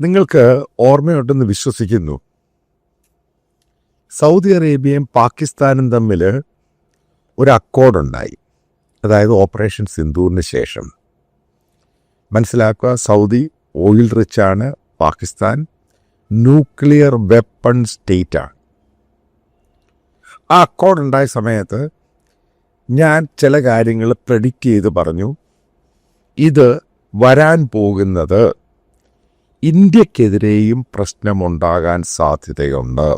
നിങ്ങൾക്ക് ഓർമ്മയുണ്ടെന്ന് വിശ്വസിക്കുന്നു. സൗദി അറേബ്യയും പാകിസ്ഥാനും തമ്മിൽ ഒരു അക്കോർഡുണ്ടായി. അതായത് ഓപ്പറേഷൻ സിന്ദൂറിന് ശേഷം. മനസ്സിലാക്കുക, സൗദി ഓയിൽ റിച്ചാണ്, പാകിസ്ഥാൻ ന്യൂക്ലിയർ വെപ്പൺ സ്റ്റേറ്റാണ്. ആ അക്കോർഡുണ്ടായ സമയത്ത് ഞാൻ ചില കാര്യങ്ങൾ പ്രെഡിക്റ്റ് ചെയ്ത് പറഞ്ഞു, ഇത് വരാൻ പോകുന്നത് ഇന്ത്യക്കെതിരെയും പ്രശ്നമുണ്ടാകാൻ സാധ്യതയുണ്ട്.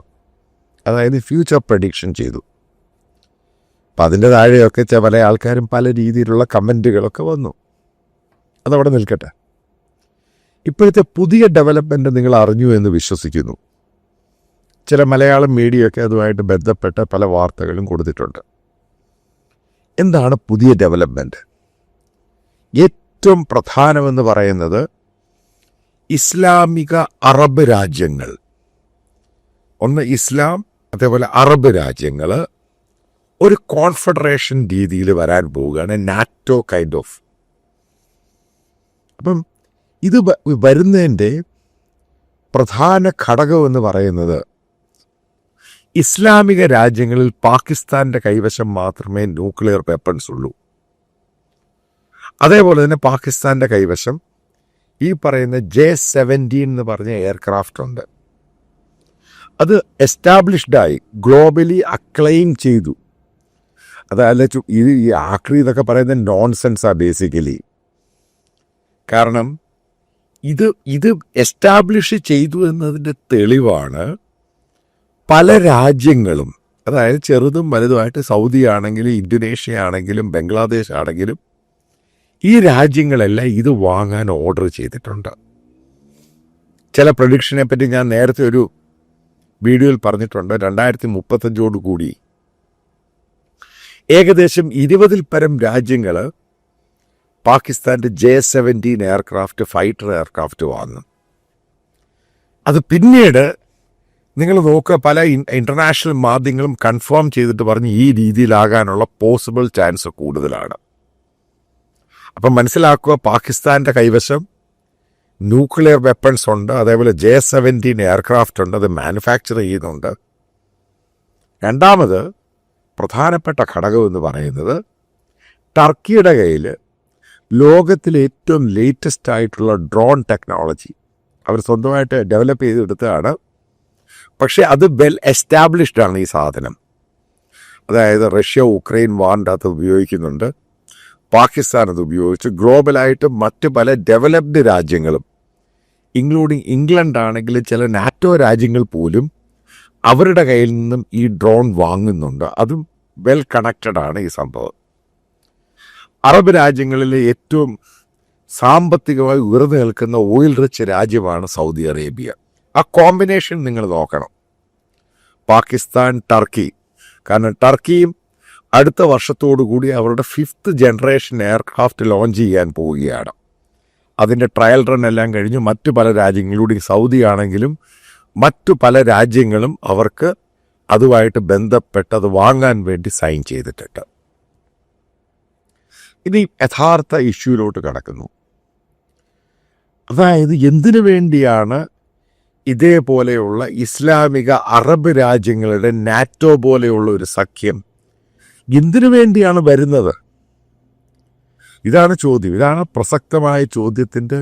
അതായത് ഫ്യൂച്ചർ പ്രഡിക്ഷൻ ചെയ്തു. അപ്പം അതിൻ്റെ താഴെയൊക്കെ പല ആൾക്കാരും പല രീതിയിലുള്ള കമൻറ്റുകളൊക്കെ വന്നു. അതവിടെ നിൽക്കട്ടെ. ഇപ്പോഴത്തെ പുതിയ ഡെവലപ്മെൻറ്റ് നിങ്ങൾ അറിഞ്ഞു എന്ന് വിശ്വസിക്കുന്നു. ചില മലയാളം മീഡിയയൊക്കെ അതുമായിട്ട് ബന്ധപ്പെട്ട പല വാർത്തകളും കൊടുത്തിട്ടുണ്ട്. എന്താണ് പുതിയ ഡെവലപ്മെൻറ്റ്? ഏറ്റവും പ്രധാനമെന്ന് പറയുന്നത് ഇസ്ലാമിക അറബ് രാജ്യങ്ങൾ, ഒന്ന് ഇസ്ലാം, അതേപോലെ അറബ് രാജ്യങ്ങൾ ഒരു കോൺഫെഡറേഷൻ രീതിയിൽ വരാൻ പോവുകയാണ്, നാറ്റോ കൈൻഡ് ഓഫ്. അപ്പം ഇത് വരുന്നതിൻ്റെ പ്രധാന ഘടകമെന്ന് പറയുന്നത് ഇസ്ലാമിക രാജ്യങ്ങളിൽ പാകിസ്ഥാൻ്റെ കൈവശം മാത്രമേ ന്യൂക്ലിയർ വെപ്പൺസ് ഉള്ളൂ. അതേപോലെ തന്നെ പാകിസ്ഥാൻ്റെ കൈവശം ഈ പറയുന്ന J-17 എന്ന് പറഞ്ഞ എയർക്രാഫ്റ്റ് ഉണ്ട്. അത് എസ്റ്റാബ്ലിഷ്ഡായി ഗ്ലോബലി അക്ലെയിം ചെയ്തു. അതല്ല, ഇത് ഈ ആക്രി എന്നൊക്കെ പറയുന്നത് നോൺസെൻസാണ് ബേസിക്കലി. കാരണം ഇത് എസ്റ്റാബ്ലിഷ് ചെയ്തു എന്നതിൻ്റെ തെളിവാണ് പല രാജ്യങ്ങളും, അതായത് ചെറുതും വലുതുമായിട്ട് സൗദി ആണെങ്കിലും ഇന്തോനേഷ്യ ആണെങ്കിലും ബംഗ്ലാദേശ് ആണെങ്കിലും ഈ രാജ്യങ്ങളെല്ലാം ഇത് വാങ്ങാൻ ഓർഡർ ചെയ്തിട്ടുണ്ട്. ചില പ്രഡിക്ഷനെ പറ്റി ഞാൻ നേരത്തെ ഒരു വീഡിയോയിൽ പറഞ്ഞിട്ടുണ്ട്. 2035 കൂടി ഏകദേശം 20-ൽ പരം രാജ്യങ്ങൾ പാകിസ്ഥാൻ്റെ J-17 എയർക്രാഫ്റ്റ്, ഫൈറ്റർ എയർക്രാഫ്റ്റ് വാങ്ങും. അത് പിന്നീട് നിങ്ങൾ നോക്കുക, പല ഇൻ്റർനാഷണൽ മാധ്യമങ്ങളും കൺഫേം ചെയ്തിട്ട് പറഞ്ഞ് ഈ രീതിയിലാകാനുള്ള പോസിബിൾ ചാൻസ് കൂടുതലാണ്. അപ്പം മനസ്സിലാക്കുക, പാകിസ്ഥാൻ്റെ കൈവശം ന്യൂക്ലിയർ വെപ്പൺസ് ഉണ്ട്, അതേപോലെ J-17 എയർക്രാഫ്റ്റ് ഉണ്ട്, അത് മാനുഫാക്ചർ ചെയ്യുന്നുണ്ട്. രണ്ടാമത് പ്രധാനപ്പെട്ട ഘടകം എന്ന് പറയുന്നത് ടർക്കിയുടെ കയ്യിൽ ലോകത്തിലെ ഏറ്റവും ലേറ്റസ്റ്റ് ആയിട്ടുള്ള ഡ്രോൺ ടെക്നോളജി അവർ സ്വന്തമായിട്ട് ഡെവലപ്പ് ചെയ്തെടുത്തതാണ്. പക്ഷേ അത് വെൽ എസ്റ്റാബ്ലിഷ്ഡ് ആണ് ഈ സാധനം. അതായത് റഷ്യ ഉക്രൈൻ വാറിൻ്റെ അത് ഉപയോഗിക്കുന്നുണ്ട്, പാകിസ്ഥാൻ അത് ഉപയോഗിച്ച് ഗ്ലോബലായിട്ട് മറ്റ് പല ഡെവലപ്ഡ് രാജ്യങ്ങളും ഇൻക്ലൂഡിങ് ഇംഗ്ലണ്ട് ആണെങ്കിലും ചില നാറ്റോ രാജ്യങ്ങൾ പോലും അവരുടെ കയ്യിൽ നിന്നും ഈ ഡ്രോൺ വാങ്ങുന്നുണ്ട്. അതും വെൽ കണക്റ്റഡ് ആണ് ഈ സംഭവം. അറബ് രാജ്യങ്ങളിലെ ഏറ്റവും സാമ്പത്തികമായി ഉയർന്നു നിൽക്കുന്ന ഓയിൽ റിച്ച് രാജ്യമാണ് സൗദി അറേബ്യ. ആ കോമ്പിനേഷൻ നിങ്ങൾ നോക്കണം. പാകിസ്ഥാൻ, ടർക്കി. കാരണം ടർക്കിയും അടുത്ത വർഷത്തോടുകൂടി അവരുടെ 5th ജനറേഷൻ എയർക്രാഫ്റ്റ് ലോഞ്ച് ചെയ്യാൻ പോവുകയാണ്. അതിൻ്റെ ട്രയൽ റൺ എല്ലാം കഴിഞ്ഞ് മറ്റു പല രാജ്യങ്ങളിലൂടെ സൗദി ആണെങ്കിലും മറ്റു പല രാജ്യങ്ങളും അവർക്ക് അതുമായിട്ട് ബന്ധപ്പെട്ട് അത് വാങ്ങാൻ വേണ്ടി സൈൻ ചെയ്തിട്ടുണ്ട്. ഇനി യഥാർത്ഥ ഇഷ്യൂയിലോട്ട് കടക്കുന്നു. അതായത് എന്തിനു വേണ്ടിയാണ് ഇതേപോലെയുള്ള ഇസ്ലാമിക അറബ് രാജ്യങ്ങളുടെ നാറ്റോ പോലെയുള്ള ഒരു സഖ്യം എന്തിനു വേണ്ടിയാണ് വരുന്നത്? ഇതാണ് ചോദ്യം. ഇതാണ് പ്രസക്തമായ ചോദ്യത്തിൻ്റെ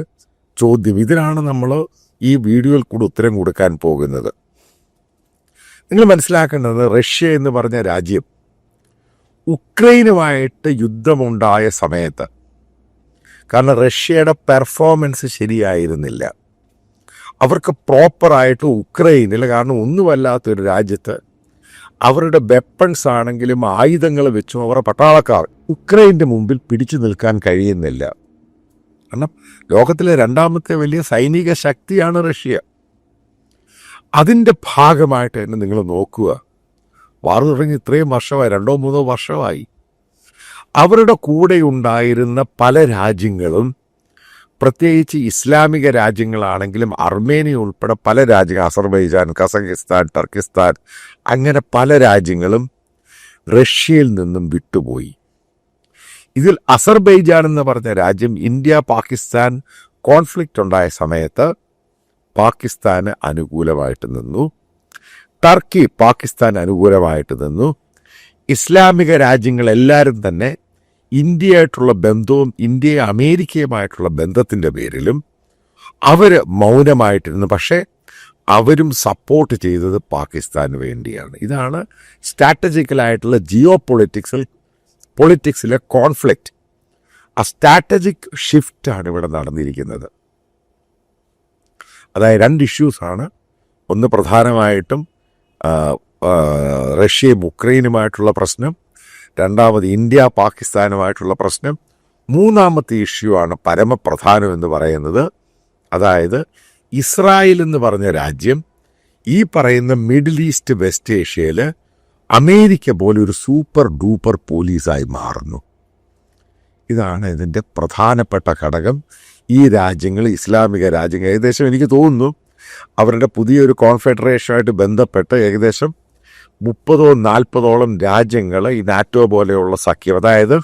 ചോദ്യം. ഇതിനാണ് നമ്മൾ ഈ വീഡിയോയിൽ കൂടെ ഉത്തരം കൊടുക്കാൻ പോകുന്നത്. നിങ്ങൾ മനസ്സിലാക്കേണ്ടത്, റഷ്യ എന്ന് പറഞ്ഞ രാജ്യം ഉക്രൈനുമായിട്ട് യുദ്ധമുണ്ടായ സമയത്ത്, കാരണം റഷ്യയുടെ പെർഫോമൻസ് ശരിയായിരുന്നില്ല, അവർക്ക് പ്രോപ്പറായിട്ട് ഉക്രൈനിൽ, കാരണം ഒന്നുമല്ലാത്തൊരു രാജ്യത്ത് അവരുടെ വെപ്പൺസ് ആണെങ്കിലും ആയുധങ്ങൾ വെച്ചും അവരുടെ പട്ടാളക്കാർ ഉക്രൈൻ്റെ മുമ്പിൽ പിടിച്ചു നിൽക്കാൻ കഴിയുന്നില്ല. കാരണം ലോകത്തിലെ 2ാമത്തെ വലിയ സൈനിക ശക്തിയാണ് റഷ്യ. അതിൻ്റെ ഭാഗമായിട്ട് തന്നെ നിങ്ങൾ നോക്കുക, വാർ തുടങ്ങി ഇത്രയും വർഷമായി, 2-3 വർഷമായി. അവരുടെ കൂടെ ഉണ്ടായിരുന്ന പല രാജ്യങ്ങളും, പ്രത്യേകിച്ച് ഇസ്ലാമിക രാജ്യങ്ങളാണെങ്കിലും അർമേനിയ ഉൾപ്പെടെ പല രാജ്യങ്ങൾ, അസർബൈജാൻ, കസക്കിസ്ഥാൻ, ടർക്കിസ്ഥാൻ, അങ്ങനെ പല രാജ്യങ്ങളും റഷ്യയിൽ നിന്നും വിട്ടുപോയി. ഇതിൽ അസർബൈജാൻ എന്ന് പറഞ്ഞ രാജ്യം ഇന്ത്യ പാകിസ്ഥാൻ കോൺഫ്ലിക്റ്റ് ഉണ്ടായ സമയത്ത് പാകിസ്ഥാന് അനുകൂലമായിട്ട് നിന്നു, ടർക്കി പാകിസ്ഥാൻ അനുകൂലമായിട്ട് നിന്നു. ഇസ്ലാമിക രാജ്യങ്ങളെല്ലാവരും തന്നെ ഇന്ത്യയായിട്ടുള്ള ബന്ധവും ഇന്ത്യയും അമേരിക്കയുമായിട്ടുള്ള ബന്ധത്തിൻ്റെ പേരിലും അവർ മൗനമായിട്ടിരുന്നു. പക്ഷേ അവരും സപ്പോർട്ട് ചെയ്തത് പാകിസ്ഥാന് വേണ്ടിയാണ്. ഇതാണ് സ്ട്രാറ്റജിക്കലായിട്ടുള്ള ജിയോ പൊളിറ്റിക്സിലെ കോൺഫ്ലിക്റ്റ്. ആ സ്ട്രാറ്റജിക് ഷിഫ്റ്റാണ് ഇവിടെ നടന്നിരിക്കുന്നത്. അതായത് 2 ഇഷ്യൂസാണ്. ഒന്ന് പ്രധാനമായിട്ടും റഷ്യയും ഉക്രൈനുമായിട്ടുള്ള പ്രശ്നം, രണ്ടാമത് ഇന്ത്യ പാകിസ്ഥാനുമായിട്ടുള്ള പ്രശ്നം, മൂന്നാമത്തെ ഇഷ്യൂ ആണ് പരമപ്രധാനം എന്ന് പറയുന്നത്. അതായത് ഇസ്രായേൽ എന്ന് പറഞ്ഞ രാജ്യം ഈ പറയുന്ന മിഡിൽ ഈസ്റ്റ് വെസ്റ്റ് ഏഷ്യയിൽ അമേരിക്ക പോലെ ഒരു സൂപ്പർ ഡൂപ്പർ പോലീസായി മാറുന്നു. ഇതാണ് ഇതിൻ്റെ പ്രധാനപ്പെട്ട ഘടകം. ഈ രാജ്യങ്ങൾ, ഇസ്ലാമിക രാജ്യങ്ങൾ, ഏകദേശം എനിക്ക് തോന്നുന്നു അവരുടെ പുതിയൊരു കോൺഫെഡറേഷനുമായിട്ട് ബന്ധപ്പെട്ട് ഏകദേശം 30-40ഓളം രാജ്യങ്ങൾ ഈ നാറ്റോ പോലെയുള്ള സഖ്യം, അതായത്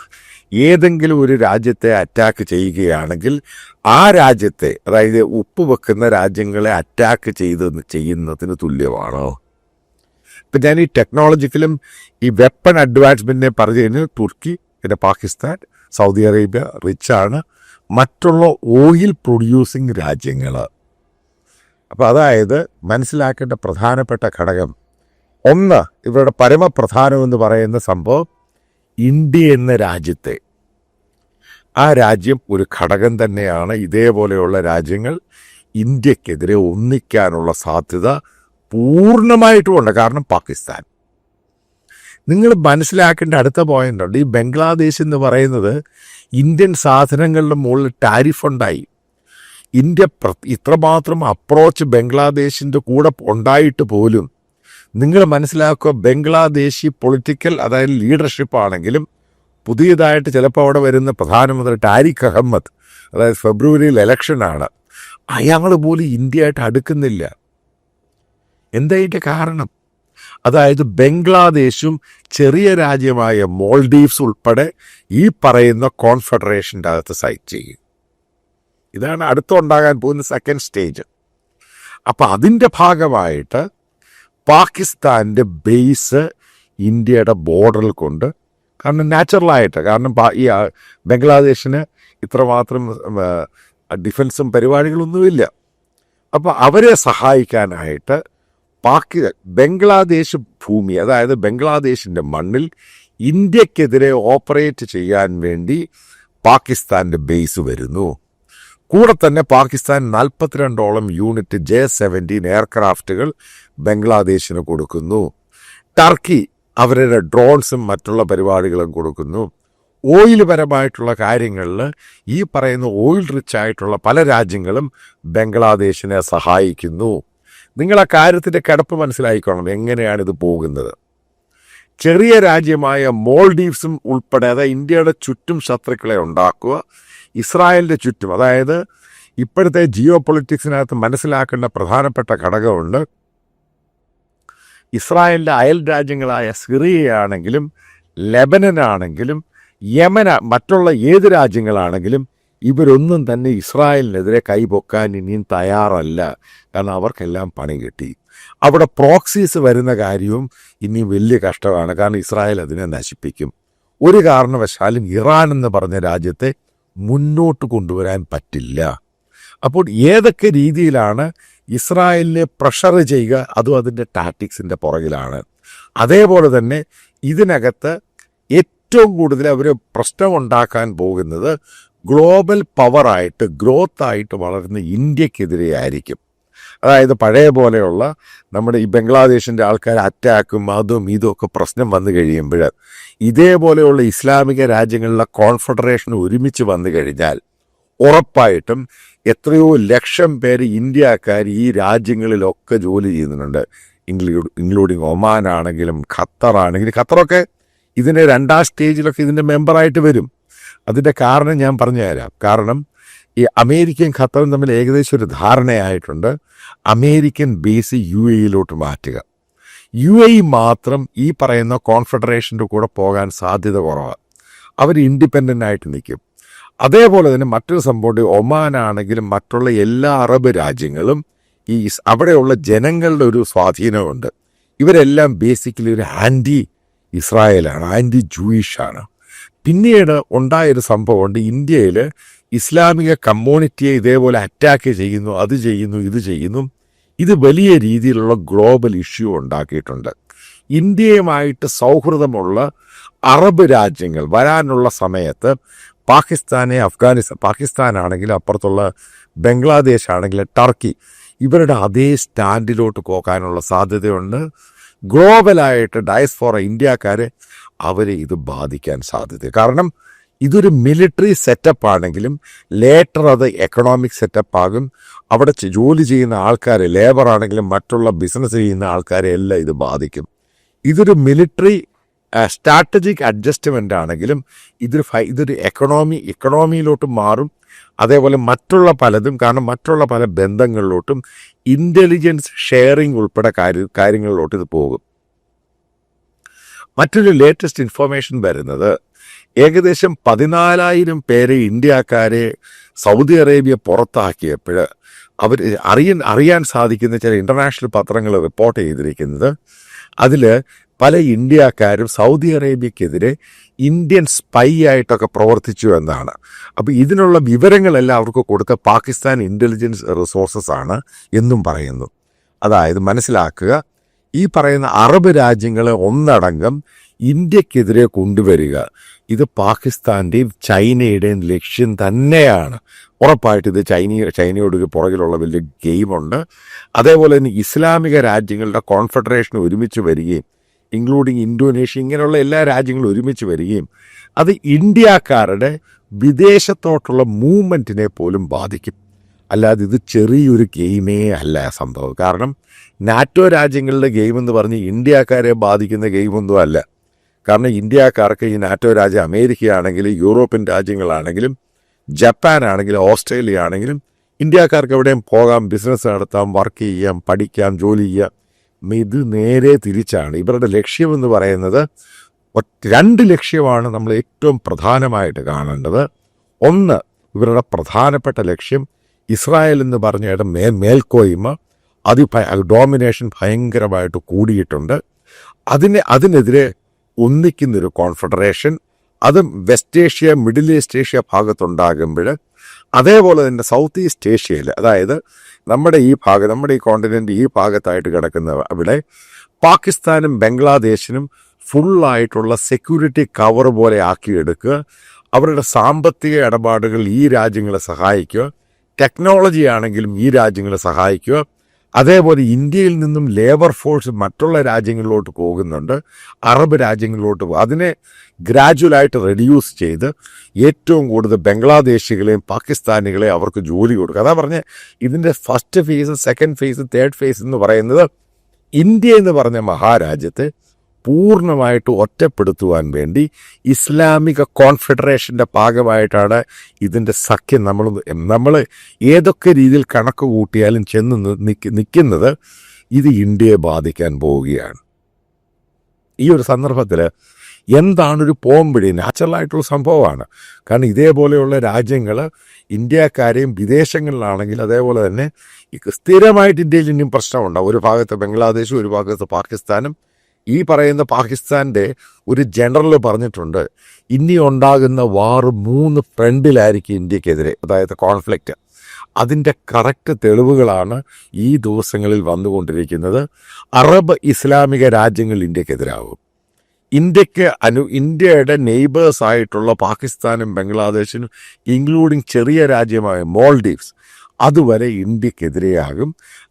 ഏതെങ്കിലും ഒരു രാജ്യത്തെ അറ്റാക്ക് ചെയ്യുകയാണെങ്കിൽ ആ രാജ്യത്തെ, അതായത് ഉപ്പ് വെക്കുന്ന രാജ്യങ്ങളെ അറ്റാക്ക് ചെയ്യുന്നതിന് തുല്യമാണോ? ഇപ്പം ഞാൻ ഈ ടെക്നോളജിക്കലും ഈ വെപ്പൺ അഡ്വാൻസ്മെൻറ്റിനെ പറഞ്ഞു കഴിഞ്ഞാൽ തുർക്കി, പിന്നെ പാകിസ്ഥാൻ, സൗദി അറേബ്യ റിച്ചാണ്, മറ്റുള്ള ഓയിൽ പ്രൊഡ്യൂസിങ് രാജ്യങ്ങൾ. അപ്പോൾ അതായത് മനസ്സിലാക്കേണ്ട പ്രധാനപ്പെട്ട ഘടകം ഒന്ന്, ഇവരുടെ പരമപ്രധാനമെന്ന് പറയുന്ന സംഭവം ഇന്ത്യ എന്ന രാജ്യത്തെ, ആ രാജ്യം ഒരു ഘടകം തന്നെയാണ്. ഇതേപോലെയുള്ള രാജ്യങ്ങൾ ഇന്ത്യക്കെതിരെ ഒന്നിക്കാനുള്ള സാധ്യത പൂർണ്ണമായിട്ടുമുണ്ട്. കാരണം പാകിസ്ഥാൻ, നിങ്ങൾ മനസ്സിലാക്കേണ്ട അടുത്ത പോയിന്റ് ഉണ്ട്. ഈ ബംഗ്ലാദേശ് എന്ന് പറയുന്നത് ഇന്ത്യൻ സാധനങ്ങളുടെ മുകളിൽ ടാരിഫ് ഉണ്ടായി. ഇന്ത്യ ഇത്രമാത്രം അപ്രോച്ച് ബംഗ്ലാദേശിൻ്റെ കൂടെ ഉണ്ടായിട്ട് പോലും നിങ്ങൾ മനസ്സിലാക്കുക, ബംഗ്ലാദേശി പൊളിറ്റിക്കൽ, അതായത് ലീഡർഷിപ്പ് ആണെങ്കിലും പുതിയതായിട്ട് ചിലപ്പോൾ അവിടെ വരുന്ന പ്രധാനമന്ത്രി ടാരിഖ് അഹമ്മദ്, അതായത് ഫെബ്രുവരിയിൽ ഇലക്ഷനാണ്, അയാൾ പോലും ഇന്ത്യയായിട്ട് അടുക്കുന്നില്ല. എന്താ ഇതിൻ്റെ കാരണം? അതായത് ബംഗ്ലാദേശും ചെറിയ രാജ്യമായ മോൾഡീവ്സ് ഉൾപ്പെടെ ഈ പറയുന്ന കോൺഫെഡറേഷൻ്റെ അകത്ത് സൈറ്റ് ചെയ്യും. ഇതാണ് അടുത്തുണ്ടാകാൻ പോകുന്ന സെക്കൻഡ് സ്റ്റേജ്. അപ്പം അതിൻ്റെ ഭാഗമായിട്ട് പാകിസ്ഥാൻ്റെ ബേസ് ഇന്ത്യയുടെ ബോർഡറിൽ കൊണ്ട്, കാരണം നാച്ചുറലായിട്ട്, കാരണം ഈ ബംഗ്ലാദേശിന് ഇത്രമാത്രം ഡിഫൻസും പരിപാടികളൊന്നുമില്ല. അപ്പോൾ അവരെ സഹായിക്കാനായിട്ട് ബംഗ്ലാദേശ് ഭൂമി, അതായത് ബംഗ്ലാദേശിൻ്റെ മണ്ണിൽ ഇന്ത്യക്കെതിരെ ഓപ്പറേറ്റ് ചെയ്യാൻ വേണ്ടി പാകിസ്ഥാൻ്റെ ബേസ് വരുന്നു. കൂടെ തന്നെ പാകിസ്ഥാൻ 42ഓളം യൂണിറ്റ് J-17 എയർക്രാഫ്റ്റുകൾ ബംഗ്ലാദേശിന് കൊടുക്കുന്നു. ടർക്കി അവരുടെ ഡ്രോൺസും മറ്റുള്ള പരിപാടികളും കൊടുക്കുന്നു. ഓയിൽ പരമായിട്ടുള്ള കാര്യങ്ങളിൽ ഈ പറയുന്ന ഓയിൽ റിച്ച് ആയിട്ടുള്ള പല രാജ്യങ്ങളും ബംഗ്ലാദേശിനെ സഹായിക്കുന്നു. നിങ്ങൾ ആ കാര്യത്തിൻ്റെ കിടപ്പ് മനസ്സിലായിക്കോണം, എങ്ങനെയാണിത് പോകുന്നത്. ചെറിയ രാജ്യമായ മോൾഡീവ്സും ഉൾപ്പെടെ, അതായത് ഇന്ത്യയുടെ ചുറ്റും ശത്രുക്കളെ ഉണ്ടാക്കുക, ഇസ്രായേലിൻ്റെ ചുറ്റും, അതായത് ഇപ്പോഴത്തെ ജിയോ പൊളിറ്റിക്സിനകത്ത് മനസ്സിലാക്കേണ്ട പ്രധാനപ്പെട്ട ഘടകമുണ്ട്. ഇസ്രായേലിൻ്റെ അയൽ രാജ്യങ്ങളായ സിറിയയാണെങ്കിലും ലെബനനാണെങ്കിലും യമന, മറ്റുള്ള ഏത് രാജ്യങ്ങളാണെങ്കിലും ഇവരൊന്നും തന്നെ ഇസ്രായേലിനെതിരെ കൈപൊക്കാൻ ഇനിയും തയ്യാറല്ല. കാരണം അവർക്കെല്ലാം പണി കിട്ടി. അവിടെ പ്രോക്സീസ് വരുന്ന കാര്യവും ഇനിയും വലിയ കഷ്ടമാണ്. കാരണം ഇസ്രായേൽ അതിനെ നശിപ്പിക്കും. ഒരു കാരണവശാലും ഇറാൻ എന്ന് പറഞ്ഞ രാജ്യത്തെ മുന്നോട്ട് കൊണ്ടുവരാൻ പറ്റില്ല. അപ്പോൾ ഏതൊക്കെ രീതിയിലാണ് ഇസ്രായേലിനെ പ്രഷർ ചെയ്യുക, അതും അതിൻ്റെ ടാക്ടിക്സിൻ്റെ പുറകിലാണ്. അതേപോലെ തന്നെ ഇതിനകത്ത് ഏറ്റവും കൂടുതൽ അവർ പ്രശ്നമുണ്ടാക്കാൻ പോകുന്നത് ഗ്ലോബൽ പവറായിട്ട്, ഗ്രോത്തായിട്ട് വളരുന്ന ഇന്ത്യക്കെതിരെ ആയിരിക്കും. അതായത് പഴയ പോലെയുള്ള നമ്മുടെ ഈ ബംഗ്ലാദേശിൻ്റെ ആൾക്കാർ അറ്റാക്കും അതും ഇതും ഒക്കെ പ്രശ്നം വന്നു കഴിയുമ്പോൾ ഇതേപോലെയുള്ള ഇസ്ലാമിക രാജ്യങ്ങളിലെ കോൺഫെഡറേഷൻ ഒരുമിച്ച് വന്നു കഴിഞ്ഞാൽ ഉറപ്പായിട്ടും എത്രയോ ലക്ഷം പേര് ഇന്ത്യക്കാർ ഈ രാജ്യങ്ങളിലൊക്കെ ജോലി ചെയ്യുന്നുണ്ട്. ഇൻക്ലൂഡിങ് ഒമാൻ ആണെങ്കിലും ഖത്തറാണെങ്കിലും, ഖത്തറൊക്കെ ഇതിൻ്റെ 2ാം സ്റ്റേജിലൊക്കെ ഇതിൻ്റെ മെമ്പറായിട്ട് വരും. അതിൻ്റെ കാരണം ഞാൻ പറഞ്ഞു തരാം. കാരണം ഈ അമേരിക്കയും ഖത്തറും തമ്മിൽ ഏകദേശം ഒരു ധാരണയായിട്ടുണ്ട്. അമേരിക്കൻ ബേസ് UAE മാറ്റുക. UAE മാത്രം ഈ പറയുന്ന കോൺഫെഡറേഷൻ്റെ കൂടെ പോകാൻ സാധ്യത കുറവാണ്. അവർ ഇൻഡിപെൻഡൻ്റ് ആയിട്ട് നിൽക്കും. അതേപോലെ തന്നെ മറ്റൊരു സംഭവം, ഒമാനാണെങ്കിലും മറ്റുള്ള എല്ലാ അറബ് രാജ്യങ്ങളും അവിടെയുള്ള ജനങ്ങളുടെ ഒരു സ്വാധീനമുണ്ട്. ഇവരെല്ലാം ബേസിക്കലി ഒരു ആൻറ്റി ഇസ്രായേലാണ്, ആൻറ്റി ജൂയിഷാണ്. പിന്നീട് ഉണ്ടായൊരു സംഭവമുണ്ട്. ഇന്ത്യയിൽ ഇസ്ലാമിക കമ്മ്യൂണിറ്റിയെ ഇതേപോലെ അറ്റാക്ക് ചെയ്യുന്നു, അത് ചെയ്യുന്നു, ഇത് ചെയ്യുന്നു. ഇത് വലിയ രീതിയിലുള്ള ഗ്ലോബൽ ഇഷ്യൂ ഉണ്ടാക്കിയിട്ടുണ്ട്. ഇന്ത്യയുമായിട്ട് സൗഹൃദമുള്ള അറബ് രാജ്യങ്ങൾ വരാനുള്ള സമയത്ത് പാകിസ്ഥാനാണെങ്കിലും അപ്പുറത്തുള്ള ബംഗ്ലാദേശ് ആണെങ്കിലും ടർക്കി, ഇവരുടെ അതേ സ്റ്റാൻഡിലോട്ട് പോകാനുള്ള സാധ്യതയുണ്ട്. ഗ്ലോബലായിട്ട് ഡയസ്പോറ ഇന്ത്യക്കാരെ അവരെ ഇത് ബാധിക്കാൻ സാധ്യത. കാരണം ഇതൊരു മിലിറ്ററി സെറ്റപ്പ് ആണെങ്കിലും ലേറ്റർ അത് എക്കണോമിക് സെറ്റപ്പ് ആകും. അവിടെ ജോലി ചെയ്യുന്ന ആൾക്കാരെ, ലേബർ ആണെങ്കിലും മറ്റുള്ള ബിസിനസ് ചെയ്യുന്ന ആൾക്കാരെ എല്ലാം ഇത് ബാധിക്കും. ഇതൊരു മിലിറ്ററി സ്ട്രാറ്റജിക് അഡ്ജസ്റ്റ്മെൻ്റ് ആണെങ്കിലും ഇതൊരു എക്കണോമിയിലോട്ട് മാറും. അതേപോലെ മറ്റുള്ള പലതും, കാരണം മറ്റുള്ള പല ബന്ധങ്ങളിലോട്ടും ഇൻ്റലിജൻസ് ഷെയറിംഗ് ഉൾപ്പെടെ കാര്യങ്ങളിലോട്ട് ഇത് പോകും. മറ്റൊരു ലേറ്റസ്റ്റ് ഇൻഫർമേഷൻ വരുന്നത്, ഏകദേശം 14,000 പേരെ ഇന്ത്യക്കാരെ സൗദി അറേബ്യ പുറത്താക്കിയപ്പോൾ അറിയാൻ സാധിക്കുന്ന ചില ഇൻ്റർനാഷണൽ പത്രങ്ങൾ റിപ്പോർട്ട് ചെയ്തിരിക്കുന്നത്, അതിൽ പല ഇന്ത്യക്കാരും സൗദി അറേബ്യക്കെതിരെ ഇന്ത്യൻ സ്പൈ ആയിട്ടൊക്കെ പ്രവർത്തിച്ചു എന്നാണ്. അപ്പോൾ ഇതിനുള്ള വിവരങ്ങളെല്ലാം അവർക്ക് കൊടുത്ത പാകിസ്ഥാൻ ഇൻ്റലിജൻസ് റിസോഴ്സസ് ആണ് എന്നും പറയുന്നു. അതായത് മനസ്സിലാക്കുക, ഈ പറയുന്ന അറബ് രാജ്യങ്ങളെ ഒന്നടങ്കം ഇന്ത്യക്കെതിരെ കൊണ്ടുവരിക, ഇത് പാകിസ്ഥാൻ്റെയും ചൈനയുടെയും ലക്ഷ്യം തന്നെയാണ്. ഉറപ്പായിട്ട് ഇത് ചൈനയോട് പുറകിലുള്ള വലിയ ഗെയിമുണ്ട്. അതേപോലെ തന്നെ ഇസ്ലാമിക രാജ്യങ്ങളുടെ കോൺഫെഡറേഷൻ ഒരുമിച്ച് വരികയും, ഇൻക്ലൂഡിങ് ഇന്തോനേഷ്യ, ഇങ്ങനെയുള്ള എല്ലാ രാജ്യങ്ങളും ഒരുമിച്ച് വരികയും അത് ഇന്ത്യക്കാരുടെ വിദേശത്തോട്ടുള്ള മൂവ്മെൻറ്റിനെ പോലും ബാധിക്കും. അല്ലാതെ ഇത് ചെറിയൊരു ഗെയിമേ അല്ല സംഭവം. കാരണം നാറ്റോ രാജ്യങ്ങളുടെ ഗെയിം എന്ന് പറഞ്ഞ് ഇന്ത്യക്കാരെ ബാധിക്കുന്ന ഗെയിമൊന്നും അല്ല. കാരണം ഇന്ത്യക്കാർക്ക് ഈ നാറ്റോ രാജ്യം അമേരിക്കയാണെങ്കിലും യൂറോപ്യൻ രാജ്യങ്ങളാണെങ്കിലും ജപ്പാനാണെങ്കിലും ഓസ്ട്രേലിയ ആണെങ്കിലും ഇന്ത്യക്കാർക്ക് എവിടെയും പോകാം, ബിസിനസ് നടത്താം, വർക്ക് ചെയ്യാം, പഠിക്കാം, ജോലി ചെയ്യാം. ഇത് നേരെ തിരിച്ചാണ്. ഇവരുടെ ലക്ഷ്യമെന്ന് പറയുന്നത് 2 ലക്ഷ്യമാണ് നമ്മൾ ഏറ്റവും പ്രധാനമായിട്ട് കാണേണ്ടത്. ഒന്ന്, ഇവരുടെ പ്രധാനപ്പെട്ട ലക്ഷ്യം ഇസ്രായേൽ എന്ന് പറഞ്ഞ മേൽക്കോയ്മ, ഡോമിനേഷൻ ഭയങ്കരമായിട്ട് കൂടിയിട്ടുണ്ട്. അതിനെതിരെ ഒന്നിക്കുന്നൊരു കോൺഫെഡറേഷൻ, അതും West Asia, Middle East Asia ഭാഗത്തുണ്ടാകുമ്പോൾ, അതേപോലെ തന്നെ സൗത്ത് ഈസ്റ്റ് ഏഷ്യയിൽ, അതായത് നമ്മുടെ ഈ കോണ്ടിനെൻ്റ് ഈ ഭാഗത്തായിട്ട് കിടക്കുന്ന അവിടെ പാകിസ്ഥാനും ബംഗ്ലാദേശിനും ഫുള്ളായിട്ടുള്ള സെക്യൂരിറ്റി കവർ പോലെ ആക്കിയെടുക്കുക. അവരുടെ സാമ്പത്തിക ഇടപാടുകൾ ഈ രാജ്യങ്ങളെ സഹായിക്കുക, ടെക്നോളജി ആണെങ്കിലും ഈ രാജ്യങ്ങളെ സഹായിക്കുക. അതേപോലെ ഇന്ത്യയിൽ നിന്നും ലേബർ ഫോഴ്സ് മറ്റുള്ള രാജ്യങ്ങളിലോട്ട് പോകുന്നുണ്ട്, അറബ് രാജ്യങ്ങളിലോട്ട് അതിനെ ഗ്രാജുവലായിട്ട് റെഡ്യൂസ് ചെയ്ത് ഏറ്റവും കൂടുതൽ ബംഗ്ലാദേശികളെയും പാകിസ്ഥാനികളെയും അവർക്ക് ജോലി കൊടുക്കുക. അതാ പറഞ്ഞ് ഇതിൻ്റെ first phase, second phase, third phase എന്ന് പറയുന്നത് ഇന്ത്യ എന്ന് പറഞ്ഞ മഹാരാജ്യത്തെ പൂർണ്ണമായിട്ട് ഒറ്റപ്പെടുത്തുവാൻ വേണ്ടി ഇസ്ലാമിക കോൺഫെഡറേഷൻ്റെ ഭാഗമായിട്ടാണ് ഇതിൻ്റെ സഖ്യം. നമ്മൾ ഏതൊക്കെ രീതിയിൽ കണക്ക് കൂട്ടിയാലും ചെന്ന് നിൽക്കുന്നത് ഇത് ഇന്ത്യയെ ബാധിക്കാൻ പോവുകയാണ്. ഈ ഒരു സന്ദർഭത്തിൽ എന്താണൊരു പോംപിടി നാച്ചുറലായിട്ടുള്ള സംഭവമാണ്. കാരണം ഇതേപോലെയുള്ള രാജ്യങ്ങൾ ഇന്ത്യക്കാരെയും വിദേശങ്ങളിലാണെങ്കിൽ അതേപോലെ തന്നെ സ്ഥിരമായിട്ട് ഇന്ത്യയിൽ ഇനിയും പ്രശ്നമുണ്ടാവും. ഒരു ഭാഗത്ത് ബംഗ്ലാദേശും ഒരു ഭാഗത്ത് പാകിസ്ഥാനും. ഈ പറയുന്ന പാകിസ്ഥാൻ്റെ ഒരു ജനറൽ പറഞ്ഞിട്ടുണ്ട്, ഇനി ഉണ്ടാകുന്ന വാർ 3 ഫ്രണ്ടിലായിരിക്കും ഇന്ത്യക്കെതിരെ, അതായത് കോൺഫ്ലിക്റ്റ്. അതിൻ്റെ കറക്റ്റ് തെളിവുകളാണ് ഈ ദിവസങ്ങളിൽ വന്നുകൊണ്ടിരിക്കുന്നത്. അറബ് ഇസ്ലാമിക രാജ്യങ്ങൾ ഇന്ത്യക്കെതിരാകും. ഇന്ത്യയുടെ നെയ്ബേഴ്സ് ആയിട്ടുള്ള പാകിസ്ഥാനും ബംഗ്ലാദേശിനും ഇൻക്ലൂഡിങ് ചെറിയ രാജ്യമായ മോൾഡീവ്സ് അതുവരെ ഇന്ത്യക്കെതിരെയാകും.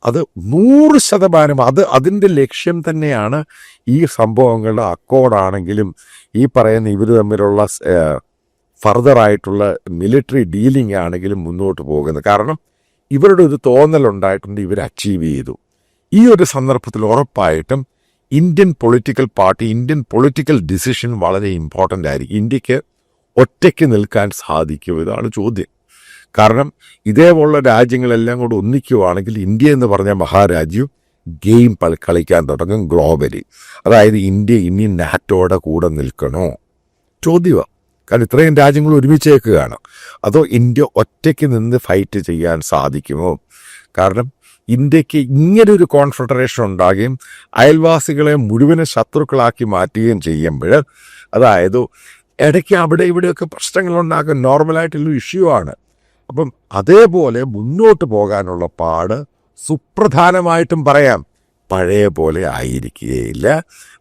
അത് 100% അതിൻ്റെ ലക്ഷ്യം തന്നെയാണ്. ഈ സംഭവങ്ങളുടെ അക്കോർഡാണെങ്കിലും ഈ പറയുന്ന ഇവർ തമ്മിലുള്ള ഫർദറായിട്ടുള്ള മിലിറ്ററി ഡീലിംഗ് ആണെങ്കിലും മുന്നോട്ട് പോകുന്നത്. കാരണം ഇവരുടെ ഒരു തോന്നലുണ്ടായിട്ടുണ്ട്, ഇവർ അച്ചീവ് ചെയ്തു. ഈ ഒരു സന്ദർഭത്തിൽ ഉറപ്പായിട്ടും Indian political party, Indian political decision വളരെ ഇമ്പോർട്ടൻ്റ് ആയിരിക്കും. ഇന്ത്യക്ക് ഒറ്റയ്ക്ക് നിൽക്കാൻ സാധിക്കും? ഇതാണ് ചോദ്യം. കാരണം ഇതേപോലുള്ള രാജ്യങ്ങളെല്ലാം കൂടെ ഒന്നിക്കുവാണെങ്കിൽ ഇന്ത്യ എന്ന് പറഞ്ഞ മഹാരാജ്യം ഗെയിം കളിക്കാൻ തുടങ്ങും ഗ്ലോബലി. അതായത് ഇന്ത്യ ഇനി നാറ്റോയുടെ കൂടെ നിൽക്കണോ ചോദ്യമാണ്. കാരണം ഇത്രയും രാജ്യങ്ങൾ ഒരുമിച്ചേക്കുകയാണ്. അതോ ഇന്ത്യ ഒറ്റയ്ക്ക് നിന്ന് ഫൈറ്റ് ചെയ്യാൻ സാധിക്കുമോ? കാരണം ഇന്ത്യക്ക് ഇങ്ങനൊരു കോൺഫെഡറേഷൻ ഉണ്ടാകുകയും അയൽവാസികളെ മുഴുവനും ശത്രുക്കളാക്കി മാറ്റുകയും ചെയ്യുമ്പോൾ, അതായത് ഇടയ്ക്ക് അവിടെ ഇവിടെയൊക്കെ പ്രശ്നങ്ങളുണ്ടാക്കാൻ നോർമലായിട്ടുള്ള ഇഷ്യൂ ആണ്. അപ്പം അതേപോലെ മുന്നോട്ട് പോകാനുള്ള പാട് സുപ്രധാനമായിട്ടും പറയാം പഴയ പോലെ ആയിരിക്കുകയില്ല.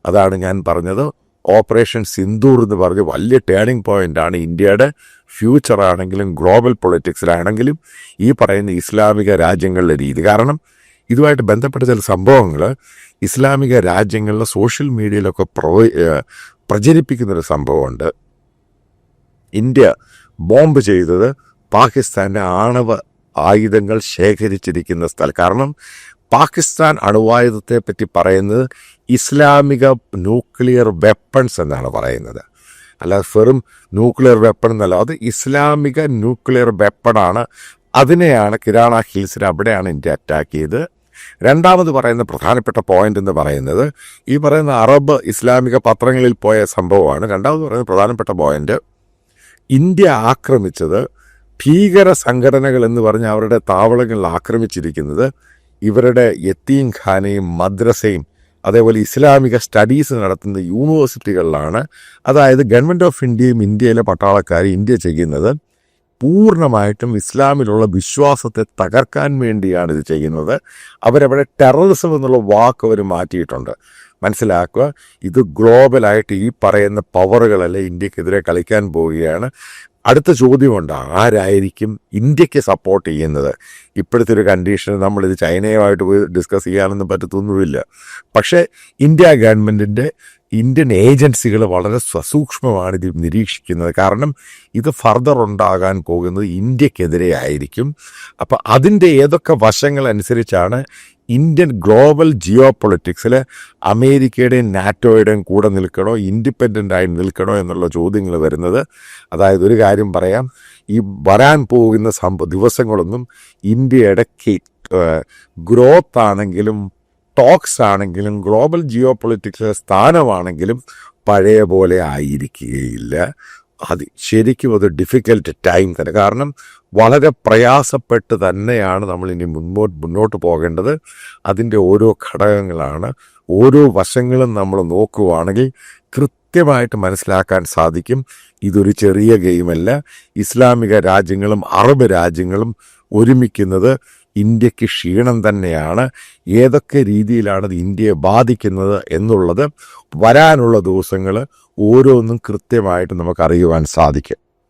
അതാണ് ഞാൻ പറഞ്ഞത്, ഓപ്പറേഷൻ സിന്ദൂർ എന്ന് പറഞ്ഞ് വലിയ ടേണിംഗ് പോയിൻ്റാണ് ഇന്ത്യയുടെ ഫ്യൂച്ചറാണെങ്കിലും ഗ്ലോബൽ പൊളിറ്റിക്സിലാണെങ്കിലും ഈ പറയുന്ന ഇസ്ലാമിക രാജ്യങ്ങളുടെ രീതി. കാരണം ഇതുമായിട്ട് ബന്ധപ്പെട്ട ചില സംഭവങ്ങൾ ഇസ്ലാമിക രാജ്യങ്ങളിലെ സോഷ്യൽ മീഡിയയിലൊക്കെ പ്രചരിപ്പിക്കുന്നൊരു സംഭവമുണ്ട്. ഇന്ത്യ ബോംബ് ചെയ്തത് പാകിസ്ഥാൻ്റെ ആണവ ആയുധങ്ങൾ ശേഖരിച്ചിരിക്കുന്ന സ്ഥലം. കാരണം പാകിസ്ഥാൻ അണുവായുധത്തെ പറ്റി പറയുന്നത് ഇസ്ലാമിക ന്യൂക്ലിയർ വെപ്പൺസ് എന്നാണ് പറയുന്നത്, അല്ല വെറും ന്യൂക്ലിയർ വെപ്പൺ എന്നല്ല, അത് ഇസ്ലാമിക ന്യൂക്ലിയർ വെപ്പണാണ്. അതിനെയാണ് കിരാണ ഹിൽസിൽ അവിടെയാണ് ഇന്ത്യ അറ്റാക്ക് ചെയ്ത്. രണ്ടാമത് പറയുന്ന പ്രധാനപ്പെട്ട പോയിന്റ് എന്ന് പറയുന്നത് ഈ പറയുന്ന അറബ് ഇസ്ലാമിക പത്രങ്ങളിൽ പോയ സംഭവമാണ്. രണ്ടാമത് പറയുന്ന പ്രധാനപ്പെട്ട പോയിന്റ്, ഇന്ത്യ ആക്രമിച്ചത് ഭീകര സംഘടനകൾ എന്ന് പറഞ്ഞ് അവരുടെ താവളങ്ങളിൽ ആക്രമിച്ചിരിക്കുന്നത് ഇവരുടെ യത്തീം ഖാനയും മദ്രസയും അതേപോലെ ഇസ്ലാമിക സ്റ്റഡീസ് നടത്തുന്ന യൂണിവേഴ്സിറ്റികളിലാണ്. അതായത് ഗവൺമെൻറ് ഓഫ് ഇന്ത്യയും ഇന്ത്യയിലെ പട്ടാളക്കാരും ഇന്ത്യ ചെയ്യുന്നത് പൂർണ്ണമായിട്ടും ഇസ്ലാമിലുള്ള വിശ്വാസത്തെ തകർക്കാൻ വേണ്ടിയാണ് ഇത് ചെയ്യുന്നത്. അവരവിടെ ടെററിസം എന്നുള്ള വാക്ക് അവർ മാറ്റിയിട്ടുണ്ട്. മനസ്സിലാക്കുക, ഇത് ഗ്ലോബലായിട്ട് ഈ പറയുന്ന പവറുകളെല്ലാം ഇന്ത്യക്കെതിരെ കളിക്കാൻ പോവുകയാണ്. അടുത്ത ചോദ്യമുണ്ട്, ആരായിരിക്കും ഇന്ത്യക്ക് സപ്പോർട്ട് ചെയ്യുന്നത്? ഇപ്പോഴത്തെ ഒരു കണ്ടീഷനിൽ നമ്മളിത് ചൈനയുമായിട്ട് പോയി ഡിസ്കസ് ചെയ്യാനൊന്നും പറ്റത്തൊന്നുമില്ല. പക്ഷേ ഇന്ത്യ ഗവൺമെൻറ്റിൻ്റെ ഇന്ത്യൻ ഏജൻസികൾ വളരെ സസൂക്ഷ്മമാണ് ഇത് നിരീക്ഷിക്കുന്നത്. കാരണം ഇത് ഫർദർ ഉണ്ടാകാൻ പോകുന്നത് ഇന്ത്യക്കെതിരെ ആയിരിക്കും. അപ്പം അതിൻ്റെ ഏതൊക്കെ വശങ്ങൾ അനുസരിച്ചാണ് ഇന്ത്യൻ ഗ്ലോബൽ ജിയോ പൊളിറ്റിക്സിൽ അമേരിക്കയുടെയും നാറ്റോയുടെയും കൂടെ നിൽക്കണോ, ഇൻഡിപെൻഡൻ്റായി നിൽക്കണോ എന്നുള്ള ചോദ്യങ്ങൾ വരുന്നത്. അതായത് ഒരു കാര്യം പറയാം, ഈ വരാൻ പോകുന്ന ദിവസങ്ങളൊന്നും ഇന്ത്യയുടെ ഗ്രോത്ത് ആണെങ്കിലും ടോക്സ് ആണെങ്കിലും ഗ്ലോബൽ ജിയോ പൊളിറ്റിക്സിലെ സ്ഥാനമാണെങ്കിലും പഴയ പോലെ ആയിരിക്കുകയില്ല. അത് ശരിക്കും അത് ഡിഫിക്കൽട്ട് ടൈം തന്നെ. കാരണം വളരെ പ്രയാസപ്പെട്ട് തന്നെയാണ് നമ്മളിനി മുന്നോട്ട് പോകേണ്ടത്. അതിൻ്റെ ഓരോ ഘടകങ്ങളാണ്, ഓരോ വശങ്ങളും നമ്മൾ നോക്കുകയാണെങ്കിൽ കൃത്യമായിട്ട് മനസ്സിലാക്കാൻ സാധിക്കും. ഇതൊരു ചെറിയ ഗെയിമല്ല. ഇസ്ലാമിക രാജ്യങ്ങളും അറബ് രാജ്യങ്ങളും ഒരുമിക്കുന്നത് ഇന്ത്യക്ക് ക്ഷീണം തന്നെയാണ്. ഏതൊക്കെ രീതിയിലാണ് ഇത് ഇന്ത്യയെ ബാധിക്കുന്നത് എന്നുള്ളത് വരാനുള്ള ദിവസങ്ങൾ ഓരോന്നും കൃത്യമായിട്ട് നമുക്കറിയുവാൻ സാധിക്കും.